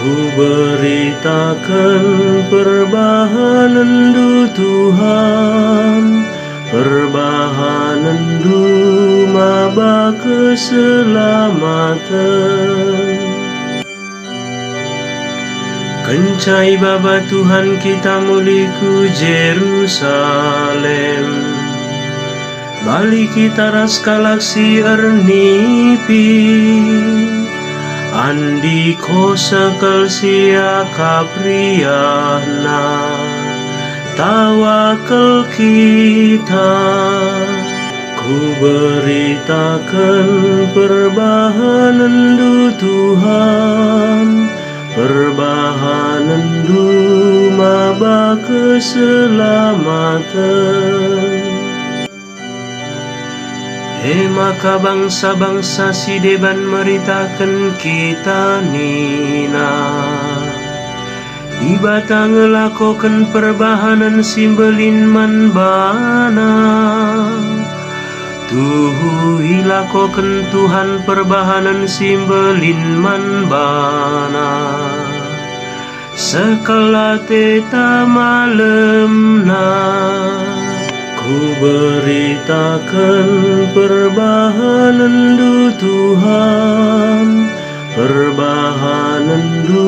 Ku beritakan perbahanan du Tuhan, perbahanan du maba keselamatan. Kencai baba Tuhan kita muliku Jerusalem, balik kita raskalaksi ernipi, andi kosa kalsia kapriana, tawakal kita. Ku beritakan perbahanan du Tuhan, perbahanan du maba keselamatan. Maka bangsa-bangsa si deban meritakan kita nina, ibata ngelakokan perbahanan simbelin man bana. Tuhu ilakokan Tuhan perbahanan simbelin man bana, sekala teta malemna. Ku beritakan perbahanan du Tuhan, perbahanan du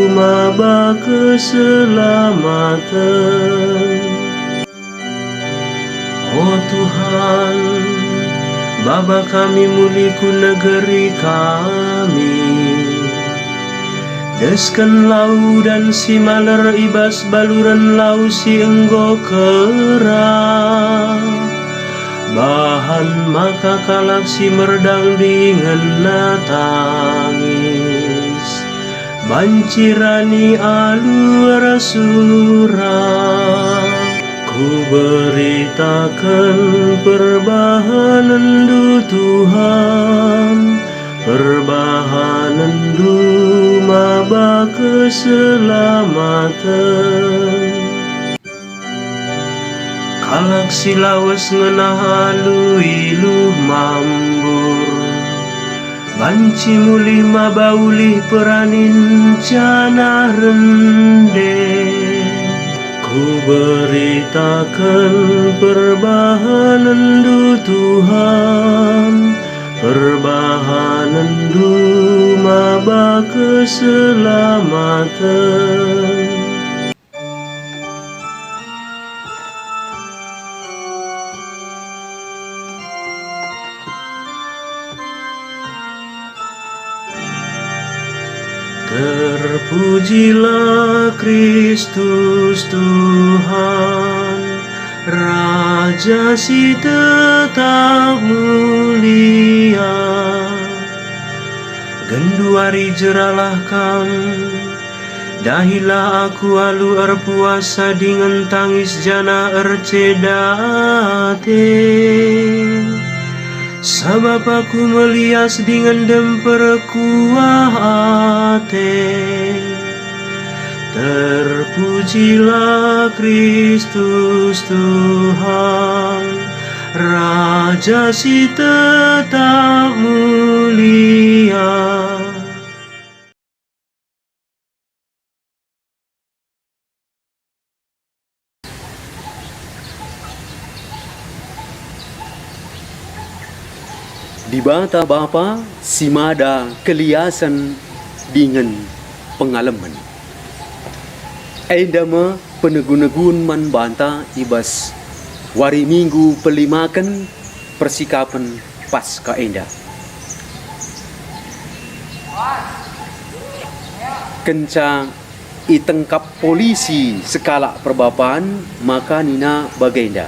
maba keselamatan. Oh Tuhan, Bapa kami muliku negeri kami, desken lau dan si maler ibas baluran lau si enggo kera, bahan maka kalak si merdang dengan natangis, bancirani alu rasura. Ku beritakan perbahanan du Tuhan, perbahanan du maba keselamatan. Kalak silawas ngenahalu iluh mambur, banci mulih maba ulih peranin cana rende. Ku beritakan perbahanan du Tuhan, perbahanan du maba keselamatan. Terpujilah Kristus Tuhan, Raja si tetap mulia. Genduari jeralah kam, dahilah aku alu erpuasa dengan tangis jana ercedate. Sabab aku melias dengan demper kuah ate. Terpujilah Kristus Tuhan, Raja si tetap mulia. Di bata Bapa simada keliasan dengan pengalaman. Aindama penegun-negun man banta ibas wari minggu pelimakan persikapan pasca enda. Kenca itengkap polisi skala perbapaan maka nina bagenda.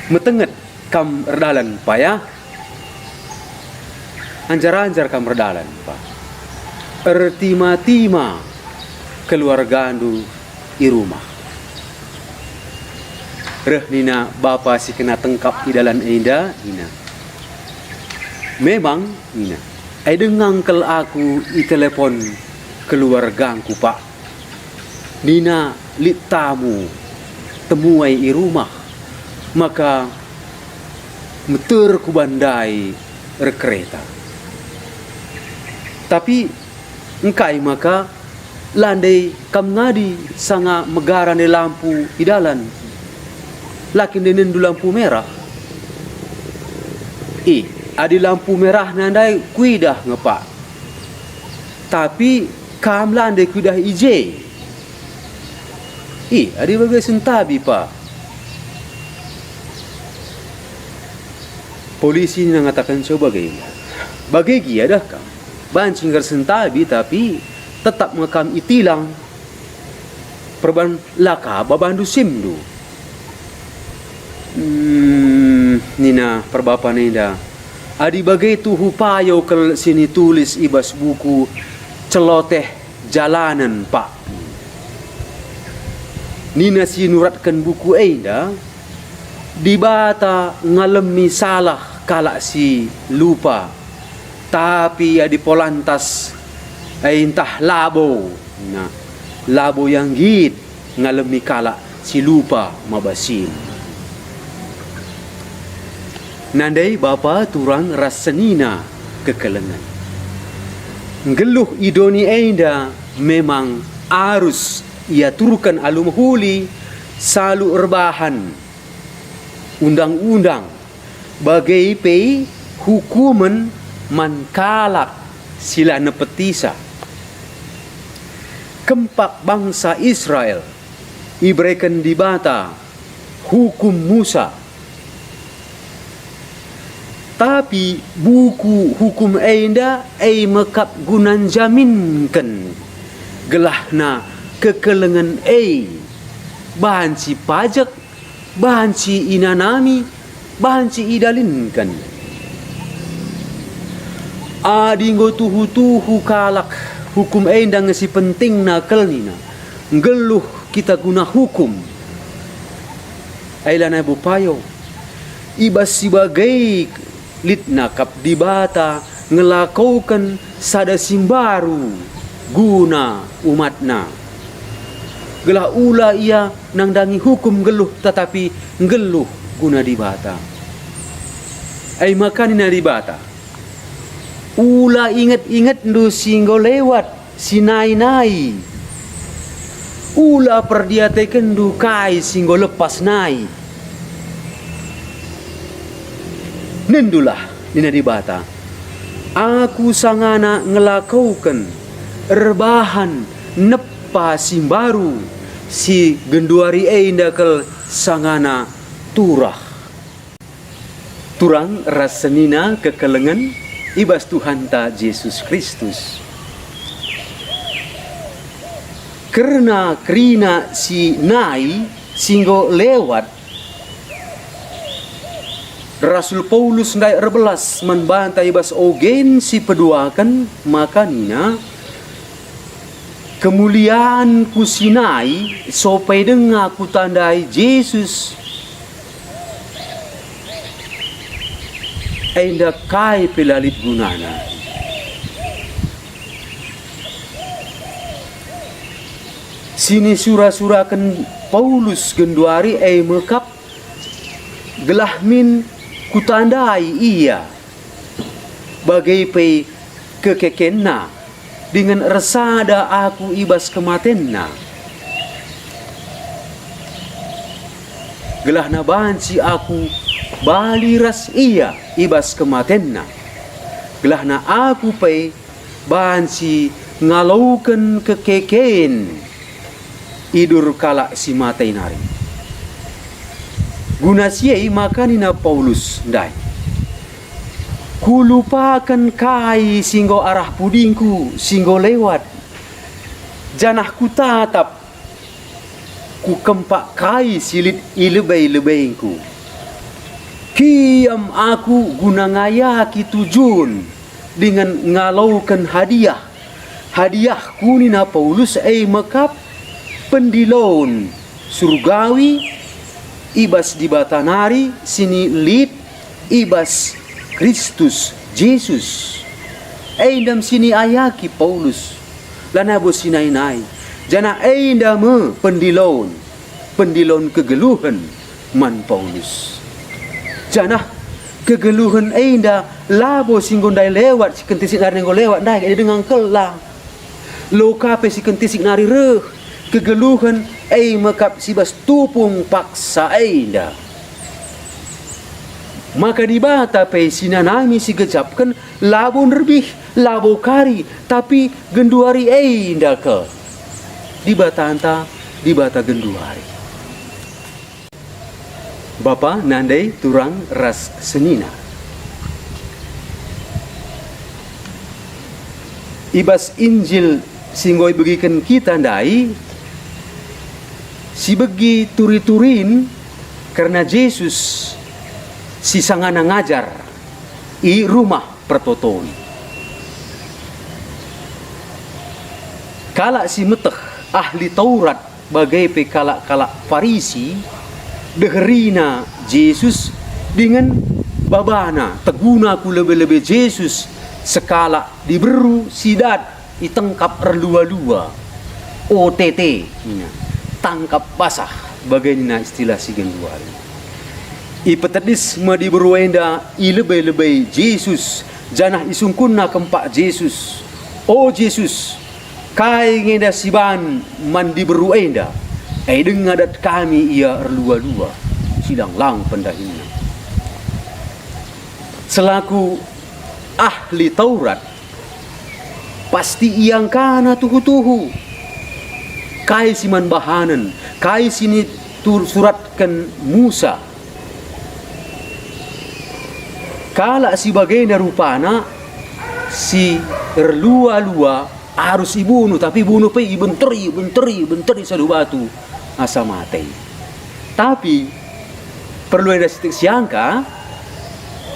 Metenget kam erdalan payah, anjar-anjar kam erdalan pa. Ertima-tima keluarga andu i rumah. Reh nina bapa si kena tengkap idalan enda nina. Memang nina, ai dengangkel aku i telepon keluargaku pak. Nina lit tamu temuai i rumah, maka meter ku bandai rekereta. Tapi engkai maka landai kam ngadi sanga megara ne lampu idalan lakin denen du lampu merah adi lampu merah nandai kuidah ngepak tapi kam landai kuidah ije adi bagai sentabi pak. Polisi mengatakan coba bagi ada kam bancing sentabi tapi tetap ngekam itilang perban laka babandu simdu nina perbapa nenda adi bagai tu hupayo ke sini tulis ibas buku celoteh jalanan pak nina sinuratkan buku enda dibata ngalemi salah kalak si lupa tapi di polantas entah labo nah labo yang git ngalemi kalak si lupa mabasin nandai bapa turang rasenina kekelengan ngeluh idoni enda memang arus ia turukan alum huli salu erbahan undang-undang bagai pei hukuman mankalak sila nepetisa kempak bangsa Israel ibrekan dibata hukum Musa tapi buku hukum enda mekap gunan jaminkan gelahna kekelengan bahan si pajak bahan si inanami bahan si idalinkan adinggo tuhu kalak hukum endang si penting na kelnina ngeluh kita guna hukum ailana bupayo ibas sebagai litna kap dibata ngelakaukan sada simbaru guna umatna gelah ula ia nangdangi hukum geluh tetapi ngeluh guna dibata makanina dibata ula ingat ndu singgo lewat sinai ula perdiatekan ndu kai singgo lepas nai nendulah nina dibata aku sangana ngelakaukan rebahan nepa simbaru si genduari indakel sangana turah turang rasenina kekelengan ibas Tuhan ta Yesus Kristus karena kerina si nai singgo lewat Rasul Paulus ndai erbelas membantai ibas ogen si peduakan maka nina kemuliaan ku sinai sopai denga ku tandai Yesus enda kai pelalit gunana sini surah-surakan Paulus genduari mekap gelahmin ku tandai iya bagai pe kekekenna dengan resada aku ibas kematenna gelahna banci aku baliras iya ibas kematenna gelahna aku pe banci ngalaukan kekeken idur kala si mateinari guna siai makanina Paulus ndai kulupakan kai singgo arah pudingku singgo lewat janah ku tatap ku kempak kai silit ilebei-lebeiku kiam aku guna ngayaki tujun dengan ngalaukan hadiah kunina Paulus mekap pendilon surgawi ibas di batanari sini lit ibas Kristus Yesus dam sini ayaki Paulus lanabo sinai jana dam pendilon kegeluhan man Paulus jana kegeluhan labo singgondai lewat si kentisit dari ngo lewat dai dengan kelah loka pe si kentisik nari reh kegeluhan makap si bas tupung paksa enda. Maka di bata pe sinanami si gejapkan labo nerbih labo kari tapi genduari enda ke di bata anta di bata genduari. Bapa nandai turang ras senina. Ibas Injil singgoi begikan kita ndai si begi turi-turin karena Yesus si sangana ngajar i rumah pertoton. Kala si meteh ahli Taurat bagai pekala-kala Farisi deherina Yesus dengan babana teguna ku lebih-lebih Yesus sekala diberu sidat ditengkap erlua-lua OTT tangkap basah bagaimana istilah si genduari. Ipetedis ma diberu enda i lebih-lebih Yesus janah isungkunna kempak Yesus. Oh Yesus kai ngenda siban man diberu enda dengadat kami ia erlua-lua sidang lang pendahina. Selaku ahli Taurat pasti iang kana tuhu-tuhu kai siman bahanan kai sini suratkan Musa kala si bagaina rupana si erlua-lua harus ibunuh tapi bunuh pe ibenteri sadu batu asa mati. Tapi perlu ada sitik siangka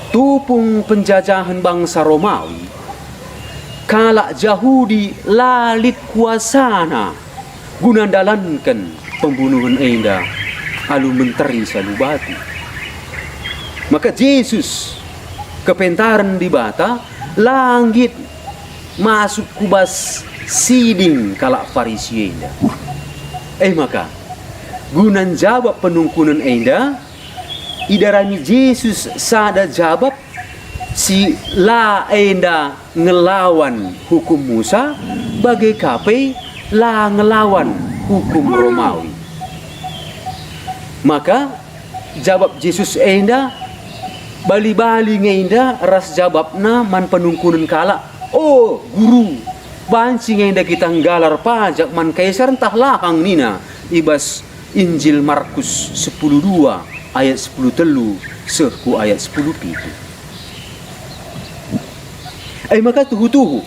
tupung penjajahan bangsa Romawi kala Yahudi lalit kuasana guna dalankan pembunuhan enda alu menteri salu batu. Maka Yesus kepentaran di bata langit masuk kubas siding kala Farisi enda. Maka gunan jawab penungkunan enda idarani Yesus sada jawab si la enda ngelawan hukum Musa bagai kape la ngelawan hukum Romawi. Maka jawab Yesus enda bali-bali ngenda ras jawabna man penungkunan kala oh guru banci ngenda kita nggalar pajak man kaisar entah lahang nina ibas Injil Markus 10:2 ayat 10 telu seku ayat 10 pitu. Maka tuhu-tuhu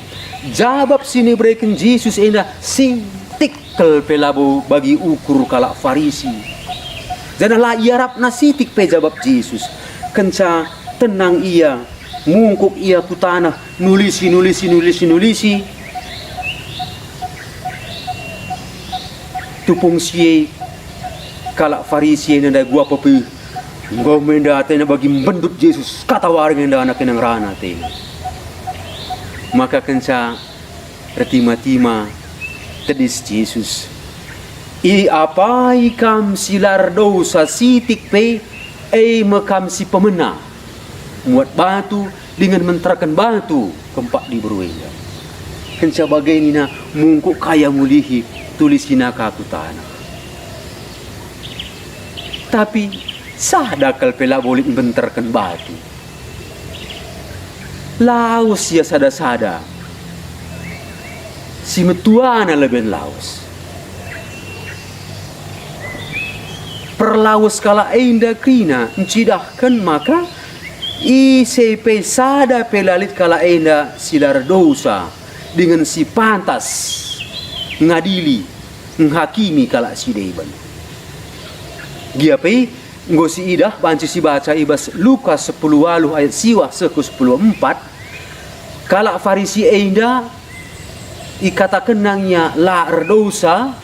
jawab sini berikan Yesus enda sitik pelabo bagi ukur kala Farisi. Janganlah ia rapna sitik pe jawab Yesus. Kenca tenang ia mungkuk ia ku tanah nulisi. Tupung siye kala Farisi enda gua pepi ngau menda atena bagi membendut Yesus kata waring enda anak enang rana te. Maka kenca retima-tima tedis Yesus i apa ikam silar dosa sitik pe mekam si pemena muat batu dengan menterakan batu kempak di beruenda kenca bagainina mungkuk kaya mulihi tulisina kaku tanah. Tapi sadakal pela boleh benterkan batu laos ya sada-sada si metuana lebih laos perlawas kala enda krina encidahkan maka ICP sada pelalit kala enda silar dosa dengan si pantas ngadili menghakimi kala si deban giapai ngosi idah banci si baca ibas Lukas 10:8 ayat siwah seku 10:4 kala Farisi enda ikatakan nangnya la erdosa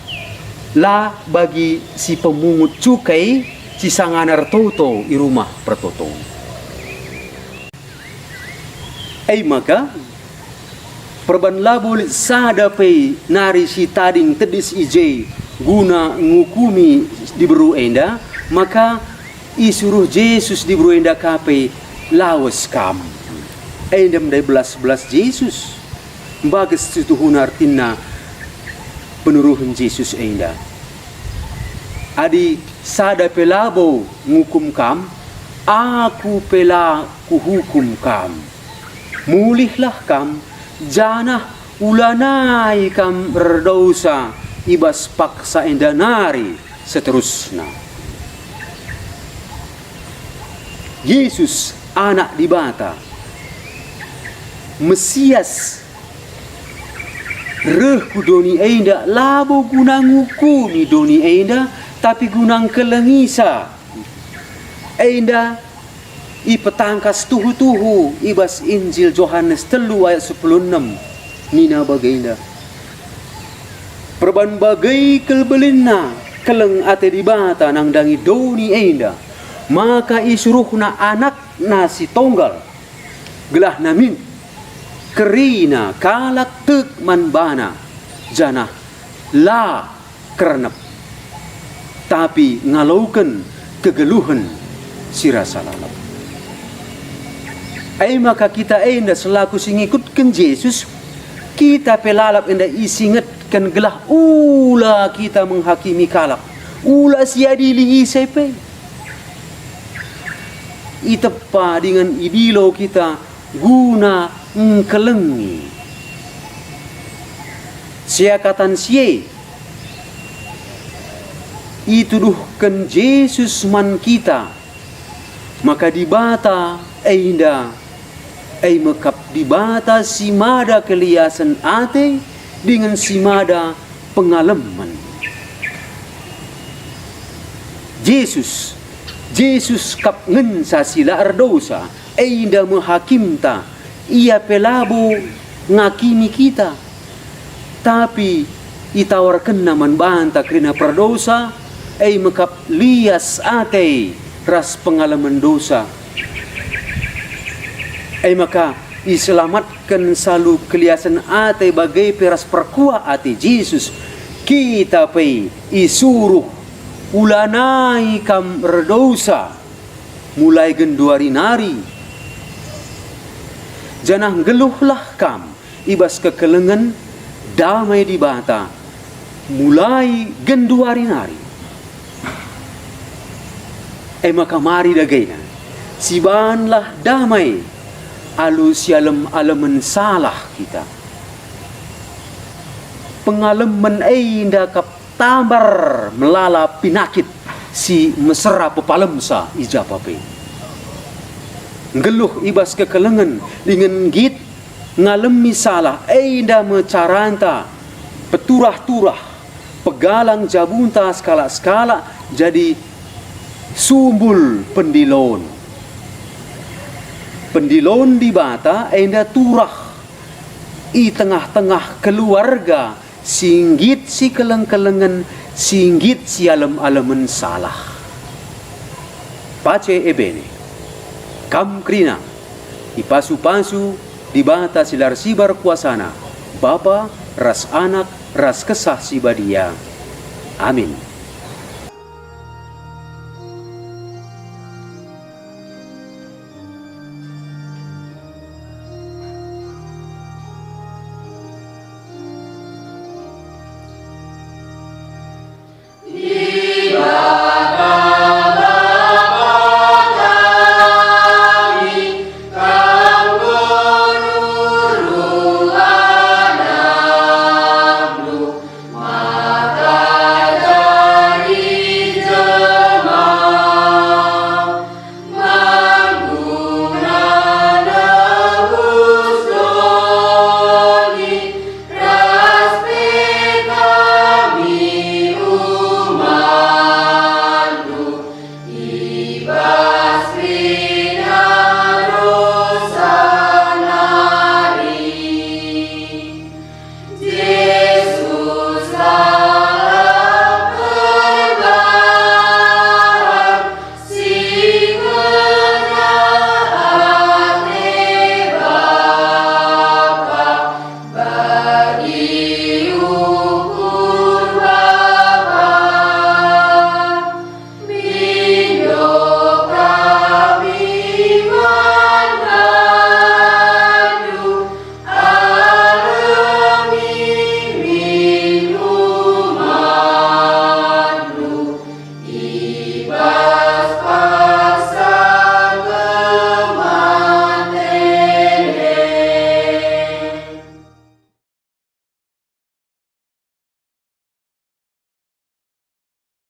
la bagi si pemungut cukai si sanganar toto i rumah pertoto. Maka perban labul sada pe nari si tading tedis ije guna ngukumi diberu enda maka isuruh Yesus diberu enda kape lawas kam endam dai belas Yesus bagas itu hunartina penuruhan Yesus enda. Adi sada pelabo ngukum kam, aku pela kuhukum kam. Mulihlah kam, janah ulanai kam berdosa, ibas paksa enda nari seterusnya. Yesus anak dibata, Mesias reh ku doni enda labo gunang ngukuni doni enda tapi gunang kelengisa enda i petangkas tuhu-tuhu ibas Injil Yohanes 3 ayat 16 nina bagenda perban bagai kelbelinna keleng ate dibata nang dangi doni enda maka isuruhna anak nasi tonggal gelah namin kerina kalak tek manbana janah la kerenep tapi ngalaukan kegeluhan sirasa lalap. Maka kita enda selaku singikutkan Yesus kita pelalap enda isingetkan gelah ula kita menghakimi kalak ula siadili isepe itepa dengan idilo kita guna kelengi siakatan sie ituduhkan Yesus man kita maka dibata enda mekap dibata simada keliasan ate dengan simada pengalaman Yesus kap ngensa sila ardosa enda menghakimta ia pelabo ngakimi kita tapi itawarkan naman banta kerana perdosa mekap lias ate ras pengalaman dosa maka iselamatkan selalu keliasan ate bagai peras perkua ate Yesus kita pe isuruh ulanai kam berdosa mulai genduari nari janah geluhlah kam ibas kekelengan damai di bata mulai genduari nari maka mari dagaina sibanlah damai alu sialem alemen salah kita pengalaman inda kap tambar melala pinakit si mesra pepalemsa ijapape geluh ibas kekelengan dengan git ngalemi salah enda mecaranta peturah-turah pegalang jabunta skala-skala jadi sumbul pendilon di bata enda turah i tengah-tengah keluarga singgit si keleng-kelengan singgit si alem-alemen salah pace ebene kam krina ipasu-pasu di bata silar sibar kuasana Bapa ras anak ras kesah si badia amin.